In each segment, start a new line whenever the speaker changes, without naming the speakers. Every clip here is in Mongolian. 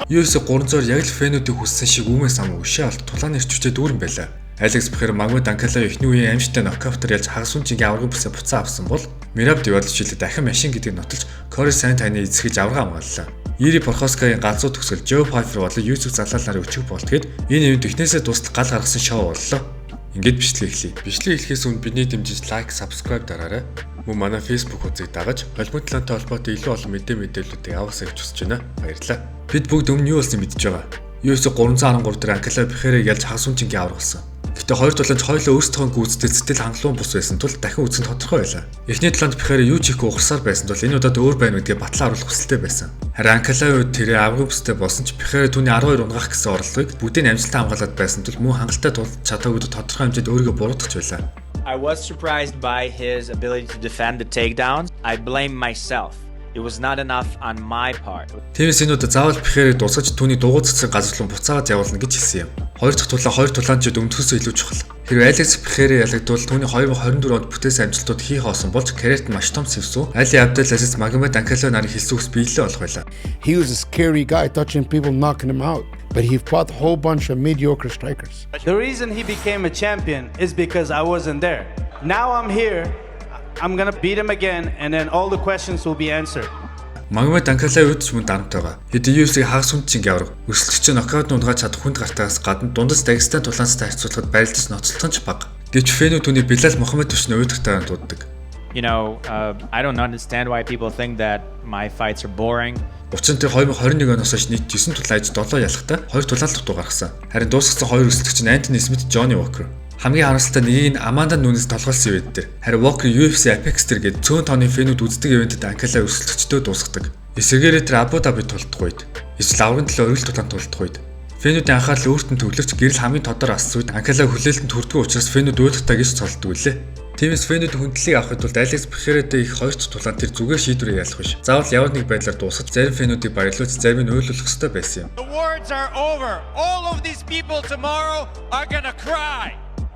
UFC 300-оор яг л фэнүүдийг хүссэн шиг үмээс ам өшөө алт тулааны ирчвчээ дүүрэн байлаа. Алекс Бхер Магомед Анкалав эхний үеийн амжилттай нокаутаар ялж хагас сүнжингийн аврагын бүсээ буцаа авсан бол Мераб Девалчилд дахин машин гэдгийг нотолж Кори Сантайны эзэсгэж аврага хамгааллаа. Ири Прохоскагийн ганцуу төгсгөл Жо Пайфер болон YouTube залаалаар өчөг болтгээд энэ ивент эхнээсээ дуустал гал гаргасан шоу боллоо. Ингээд бичлэг эхлэе. Бичлэг эхлэхээс өмнө бидний дэмжиж лайк, subscribe дараарай. Мөн манай Facebook хуудсыг дагаж холбоо талaanтай холбоотой илүү олон мэдээллүүдийг аваасаа гэж хүсэж байна. Баярлалаа. Бид бүгд өмнө юу болсныг мэдж байгаа. UFC 313 дээр Анкалав Бхерийг ялж хагас сүнжингийн аврагсан. Гэхдээ хоёр тулаанч хоёулаа өөрсдөө гүйцэтгэл сэтгэл хангалуун бус байсан тул дахин үзэн тодорхой байлаа. Эхний тулаанд Бхер юу ч хийхгүй ухарсаар байсан тул энэ удаад өөр байна гэдгээ батлан харуулах хүсэлтэй байсан. Харин Анкалав тэрээ аврагын бүстэй болсон ч Бхер түүний 12 унгах гэсэн орлогыг бүгдийг амжилттай хамгаалаад байсан тул мөн хангалттай тулд чадаагүй тодорхой хэмжээнд өөрийгөө буруутгах байлаа.
I was surprised by his ability to defend the takedowns. I blame myself. It was not enough on my part.
Тиймээс энэ удаа заавал Бхерийг дуусгаж түүний дугуйцсан газарлан буцаагаад явуулна гэж хэлсэн юм. Хоёр дахь хоёр тулаанчид өмнөхөөсөө илүү чухал. Хэрвээ Алекс Бхерийг ялагдвал түүний 2024 онд бүтээсэн амжилтууд хийх хоосон болж карьерт маш том сэвсүү. Али Абдел-Азиз Магомед Анкалав нарын хэлсэн үс биелэлээ олох байлаа.
He was a scary guy touching people, knocking him out. But he fought a whole bunch of mediocre strikers.
The reason he became a champion is because I wasn't there. Now I'm here. I'm gonna beat him again, and then all the questions will be answered.
Магомед Анкалав үдч мөн дарамт байгаа. Хэдий UFC-ийг хагас сүнжингийн авраг өрсөлдөгч нокаут нундгаа чадах хүнд гартаас гадна дундас Дагестан тулаанцтай харьцуулахад барилдаж ноцолтон ч бага. Гэвч фэнүү түүний Билал Мухаммед төшний уйдахтайгаар дууддаг.
I don't understand why people think that my fights are boring.
Учир нь тэр 2021 оноос хойш нийт 9 тулааж 7 ялахтай 2 тулаалт дуу гаргасан. Харин дуусгасан 2 өрсөлдөгч нь Антони Смит, Джонни Уокер. Хамгийн харамсалтай нэгийг нь Аманда Нунес толгойлсон ивент дээр. Харин Уокер UFC Apex дээр гээд цөөн тооны фэнүүд үздэг ивентэд Анкалав өрсөлдөгчдөө дуусгадаг. Эсвэргээрээ тэр Абу Дабид тулдах үед, эсвэл аврагын төлөө өргөл тулаанд тулдах үед фэнүүдийн анхаарал өөрт нь төвлөрч гэрэл хамгийн тодор ассан үед Анкалав хүлээлтэнд хүрдэггүй учраас фэнүүд уйдахтаа гэж цолддог үлээ. Тиймээс фэнүүд хүндлэлийг авахд тулд Алекс Бхерэдээ их хоёр дахь тулаанд тэр зүгээр шийдвэрээ ялах биш. Заавал ямар нэг байдлаар дуусгаж зарим фэнүүдийг баярлуулж зарим нь уйлуулах ёстой байсан юм.
The words are over. All of these people tomorrow are gonna cry.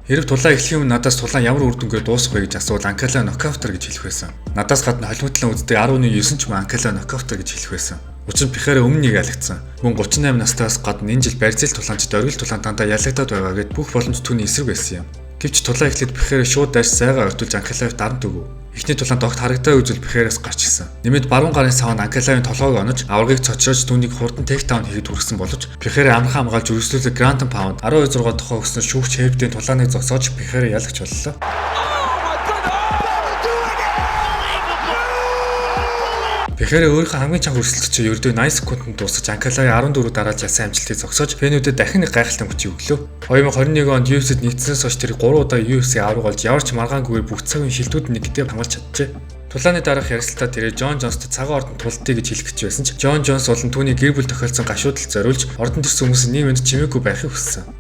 Хэрэг тулаа эхлэх юм надаас тулаан ямар үр дүнгээр дуусах вэ гэж асуувал Анкалав нокаутер гэж хэлэх байсан. Надаас гадна холимтлан үздэг 19 ч мөн Анкалав нокаутер гэж хэлэх байсан. Учир нь Бхер өмнө нэг ялагдсан. Мөн 38 настайгаас гадна энэ жил Барзил тулаанчид оргил тулаан дандаа ялагдаад байгаа гэд бүх боломж түүний эсрэг байсан юм. Гэвч тулаа эхлээд Бхер шууд дайрч сайгаа ортуулж Анкалавд дарамт өгөв. Эхний тулаанд огт харагдаа үзэл Бхерэс гарч ирсэн. Нэмээд баруун гарын савн Анкалавын толгойг онож аврагыг цочроож түүнийг хурдан тейктаун хийхэд хүргэсэн боловч Бхер амархан хамгаалж өргөжлүүлээ Гранд Паунд 12-6 тохоо өгсөн шүүгч хэвдийн тулааныг зогсоож Бхер ялагч боллоо. Бхер өөрийнхөө хамгийн чанга өрсөлдөгчөө ердөө 80 секундэд дуусгаж Анкалавын 14 дараалж ялсан амжилтыг зогсоож фэнүүдэд дахин нэг гайхалтай хүчийг өглөө. 2021 онд UFC-д нийцснээс хойш тэр 3 удаа UFC авраг болж яварч маргаангүйгээр бүх цагийн шилдүүд нэгдээ хамгаалж чаджээ. Тулааны дараах ярилцлагаа тэрээр Джон Джонстой цагаан ордонд тулдтыг гэж хэлэх гэж байсан ч Джон Джонс болон түүний гэр бүл тохиолдсон гашуудалд зориулж ордонд ирсэн хүмүүсийн нийгэмд чимээгүй байхыг хүссэн.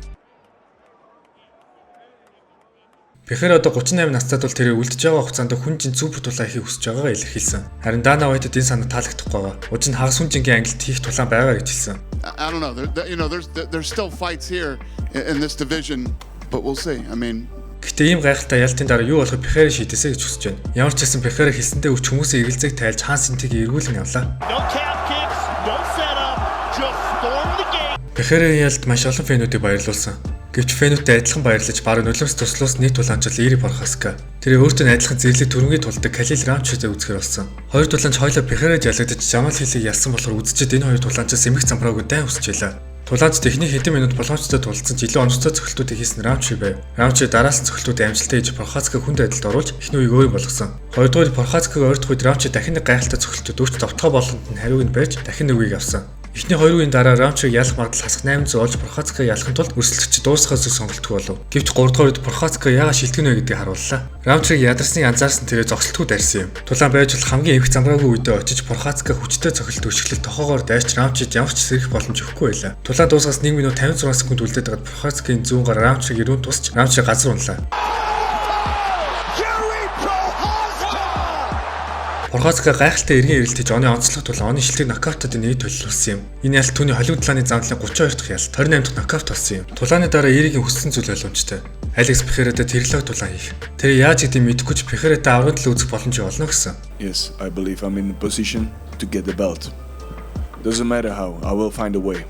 Бхер одоо 38 настай тул тэрээр үлдэж байгаа хугацаанд хүн чин супер тулаан хийх хүсэж байгаагаа илэрхийлсэн. Харин Дана Вайтад энэ санаа таалагдахгүй байгаа. Учир нь хагас сүнжингийн ангилд хийх тулаан байгаа гэж хэлсэн.
I don't know. There's still fights here in this division, but we'll see. I mean,
гэхдээ ийм гайхалтай ялтын дараа юу болохыг Бхер шийдэсэй гэж хүсэж байна. Ямар ч хэлсэн Бхер хэлсэндээ өч хүмүүсийн эргэлзээг тайлж хаан синтийг эргүүлэн явлаа. Бхерийн ялд маш олон фэнүүдийг баярлуулсан. Гэвч фэнүүдтэй адилхан баярлаж баруун нулимс туслуулсан нийт тулаанчил Ири Прохоска. Тэр өөртөө адилхан зэрлэг төрөнгийн тулдаг Калил Рамчтэй үзэхэр болсон. Хоёр тулаанч хоёулаа Бхерэж ялагдаж Жамал Хилийг ялсан болохоор үзчихэд энэ хоёр тулаанчаас эмх замбраагүй дайн үсэж байлаа. Тулаанч техник хэдэн минут болгоомжтой тулдсан ч илүү онцтой цохилтуудыг хийсэн Рамчи байв. Рамчи дараалсан цохилтуудыг амжилттай хийж Прохоскаг хүнд байдалд оруулж эхний үеийг өөр болгосон. Хоёрдугаар Прохоскаг ойртох үед Рамчи дахин нэг гайхалтай цохилтууд өгч товтгой болгонд нь хариуг нь барьж дахин нэг үеийг авсан. Эхний 2 үеийн дараа Рамчиг ялах магадлал хасах 800 олж Прохоскаг ялахын тулд өрсөлдөгч дуусгахаас сонголтгүй болов. Гэвч 3 дугаар үед Прохоскаг яагаад шилтгэн вэ гэдгийг харууллаа. Рамчиг ядарсныг анзаарсан тэрээр зогсолтгүй дайрсан юм. Тулаан байж болох хамгийн эмх замбраагүй үедээ очиж Прохоскаг хүчтэй цохилт өшгөлт тохоогоор дайрч Рамчид ямар ч сэрэх боломж өгөхгүй байлаа. Тулаан дуусгаас 1 минут 56 секунд үлдээд байгаад Прохоскагийн зүүн гар Рамчиг ирүүн тусч Рамчиг газар унлаа. Прохоска гайхалтай эргэн ирэлтэж оны онцлог тул оны шилдэг нокаутад нэг төлөвлөсөн юм. Энэ ялт түүний холимт талааны замдлын 32 дахь ялт 28 дахь нокаут болсон юм. Тулааны дараа Иригийн хүссэн зүйл ойлгомжтой. Алекс Бхерэдэ тэрлэг тулаан хийх. Тэр яаж гэдгийг мэдэхгүй ч Бхерэдэ аврагын төлөө үзэх боломж олно гэсэн.
Yes, I believe I'm in the position to get the belt. Doesn't matter how. I will find a way.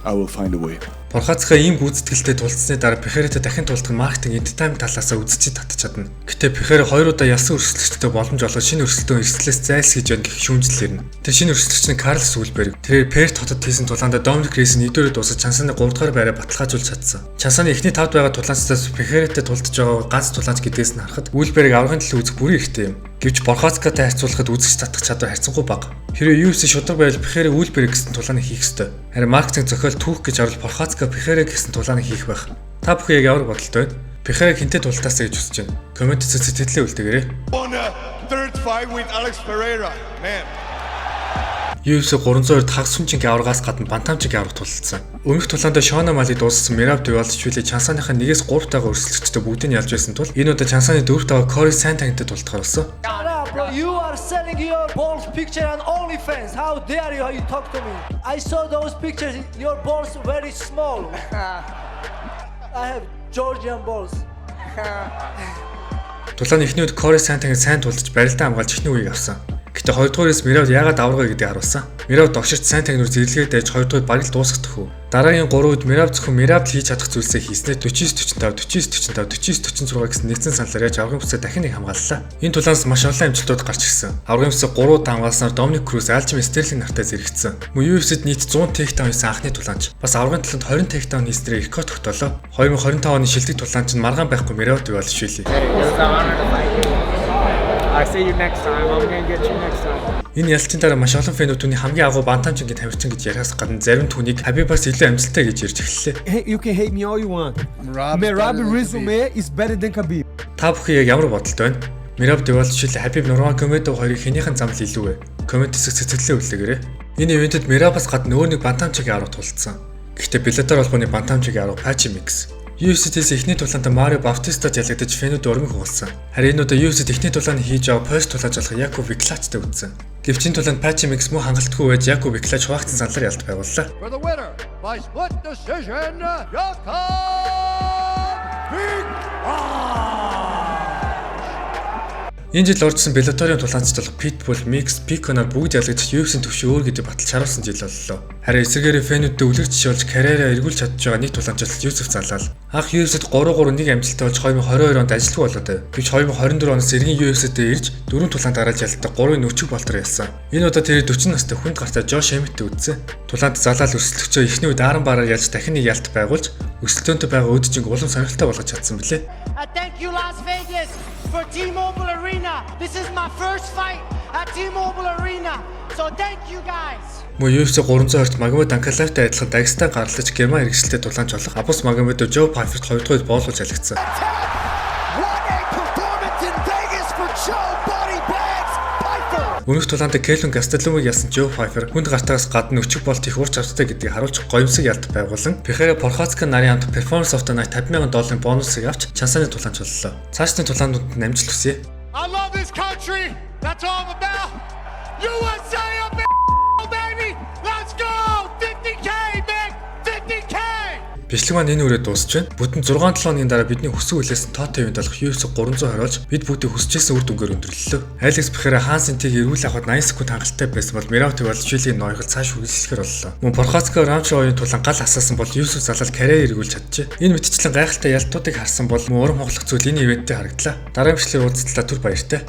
I will find a way.
Борхацкаа ийм гүйцэтгэлтэй тулцсны дараа Пихерэтэй дахин тулдах маркетинг энтертайнмент талаасаа үзэж татж чадна. Гэтэ Пихерэ 2 удаа ялсан өрсөлдөгчтэй боломж олгож шинэ өрсөлдөөн эрсдлээс зайлсхийж байна гэх шүүмжлэл ирнэ. Тэр шинэ өрсөлдөгч нь Карлос Үлберг. Тэр Перт хотод хийсэн тулаандаа Доминик Рейсийн 1-р дуусаж Чансаны 3-р байраа баталгаажуулж чадсан. Чансаны эхний 5-д байгаа тулаанцаас Пихерэтэй тулдж байгаа ганц тулаанч гэдгээс нь харахад Үлберг аврагын төлөө үзэх бүрэн ихтэй юм. Гэвч Борхацкатай харьцуулахад үзэж татах чадвар харьцангуй бага. Хэрэв UFC шударга байвал Пихерэ Үлберг гэсэн тулааныг хийх ёстой. Харин маркетинг зохиол түүх гэж оруулж Борхацка Пихерэ гэсэн тулааныг хийх байх. Та бүхэн яг ямар бодолтой вэ? Пихерэ хинтээ тултаасаа гэж хүсэж байна. Коммент хэсэгт сэтгэлээ үлдээгээрэй.
Third fight with Alex Pereira. Man.
UFC 302-д хагас сүнжингийн аврагаас гадна бантамжингийн авраг тулалцсан. Өмнөх тулаанд Шона Мали дууссан Мераб Девалшвили Чансаныхаа 1-ээс 3 тагаа өрсөлдөгчтэй бүгдийг ялж байсан тул энэ удаа Чансаны 4 тагаа Кори Сантангтай тултахаар болсон.
Bro, you are selling your balls picture on OnlyFans. How dare you? How you talk to me? I saw those pictures. Your balls very small. I have Georgian balls.
Тулааны эхний үед Кори Сантангийн сайн тулдж барилдаа хамгаалж ихний үеийг авсан. Гэтэ 2 дугаараас Мераб яагаад аврагаа гэдгийг харуулсан. Мераб догширт Сантангнуур зэрлэгээ дайж 2 дугаар бараг дуусгах үү. Дараагийн 3 үед Мераб зөвхөн Мераб л хийж чадах зүйлсээ хийснээр 49-45, 49-45, 49-46 гэсэн нэгдсэн саналаар яаж аврагын бүсээ дахин нэг хамгааллаа. Энэ тулаанаас маш олон амжилтууд гарч ирсэн. Аврагын бүсээ 3 удаа хамгаалснаар Доминик Круз, Альжим Стерлинг нартай зэрэгцсэн. Мөн UFC-д нийт 100 тейкдаун хийсэн анхны тулаанч. Бас аврагын талд 20 тейкдаун хийснээр рекорд тогтоолоо. 2025 оны шилдэг тулаанч нь маргаан байхгүй Мераб Девалшвили.
I see you next time. I'm going to get you next time.
Энэ ялцын дараа маш олон фэнүүд түүний хамгийн агуу бантамжингийн тамирчин гэж яриас гадна зарим түүнийг Хабибаас илүү амжилттай гэж ярьж эхэллээ.
Hey, you can hate me all you want. Merab's resume is better than Khabib.
Та бүхэн яг ямар бодолтой байна? Мераб Девалшвили Хабиб Нурмагомедов хоёрын хэнийхэн зам л илүү вэ? Коммент хэсэгт сэтгэлээ үлдээгээрэй. Энэ ивентэд Мерабаас гадна өөр нэг бантамжингийн авраг тулдсан. Гэхдээ Bellator холбооны бантамжингийн авраг Pachimix. UFC-ээс эхний тулаанд Марио Баутистад ялагдаж фэнүүд өргөн хугалсан. Харин энэ удаа UFC-д эхний тулаанд хийж аваа пост тулааж болох Яков Виклачтай үзсэн. Гэвч энэ тулаанд Pachimix муу хангалтгүй байж Яков Виклач хуваагдсан саналаар ялт байгууллаа.
For the winner by split decision, Yakov
Энэ жил оржсэн Bellator-ын тулаанчд болох Pitbull, Mix, Piconor бүгд ялагдж UFC-ийн төвшин өөр гэдэг баталж харуулсан жил боллоо. Харин эсрэгээр фэнүүдтэй үлгэр жишээ болж карьераа эргүүлж чадж байгаа нэг тулаанч бол Юсеф Залал. Анх UFC-д 3-3-1 амжилттай болж 2022 онд ажилтгүй болоод байв. Гэвч 2024 оноос эргэн UFC-д ирж 4 тулаанд дараалж ялдаг 3-ын нөчөг болтор ялсан. Энэ удаа тэр 40 настай хүнд гартай Жош Эммиттэй үзсэн. Тулаанд Залал өрсөлдөгчөө эхний үед Аран Бараар ялж дахин нэг ялт байгуулж өрсөлдөөнтэй байгаа өдчинг улам сонирхолтой болгож чадсан билээ.
Thank you Las Vegas for T-Mobile Arena. This is my first fight at T-Mobile Arena. So thank you guys.
Мөн UFC 320-т Магомед Анкалавтай адилхан Дагестан гарлаж Герман иргэшилтэй тулаанч болох Абус Магомедов Жо Пайферт 2 дугаар боолгож алгацсан. Өмнөх тулаанд Келвин Гастеллумыг ялсан Жо Пайфер хүнд гартаас гадна өчиг болт их урч авцтай гэдгийг харуулж гоёмсог ялт байгуулан Пихерэ Борхацка нарын хамт Performance of the Night $50,000 бонусыг авч Чансаны тулаанч боллоо. Цаашдын тулаандууд амжилт хүсье.
I love this country. That's all I'm about. USA up in baby. Let's go. 50K, man. 50K.
Бичлэг маань энэ үрээ дуусч байна. Бүтэн 6-7 хоногийн дараа бидний хүссэн хүлээсэн тоо ивент болох UFC 320 болж бид бүгдийг хүсэжсэн үр дүнгээр өндөрлөлөө. Алекс Пихерэ Хансентиг эрүүл авахд 80 секунд хангалттай байсан бол Мераб Девалшвилийн ноёхол цааш үргэлжлэхээр боллоо. Мөн Борхацка Рамчогийн тулаан гал асаасан бол Юсеф Залал карьер эргүүлж чадчихэ. Энэ мэтчлэн гайхалтай ялтуудыг харсан бол мөн урам хоглох зүйл энэ ивэнтээр харагдлаа. Дараагийн бичлэгээр уулзтлаа түр баяртай.